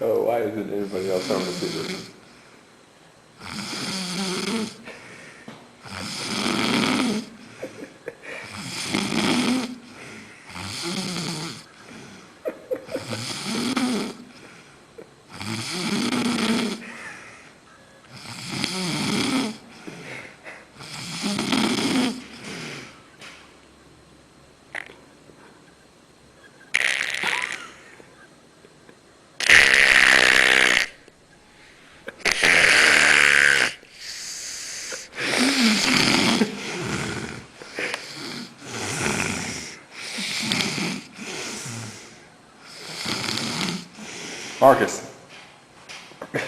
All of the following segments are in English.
Oh, why isn't anybody else on to see this? Marcus,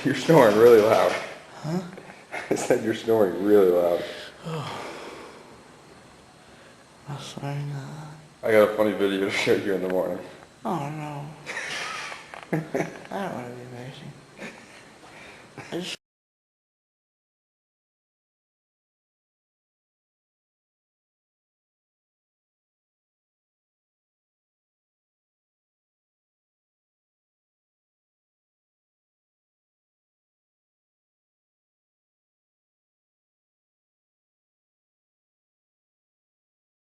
you're snoring really loud. Huh? I said you're snoring really loud. I'm sorry. I got a funny video to show you in the morning. Oh no. I don't want to be embarrassing. I just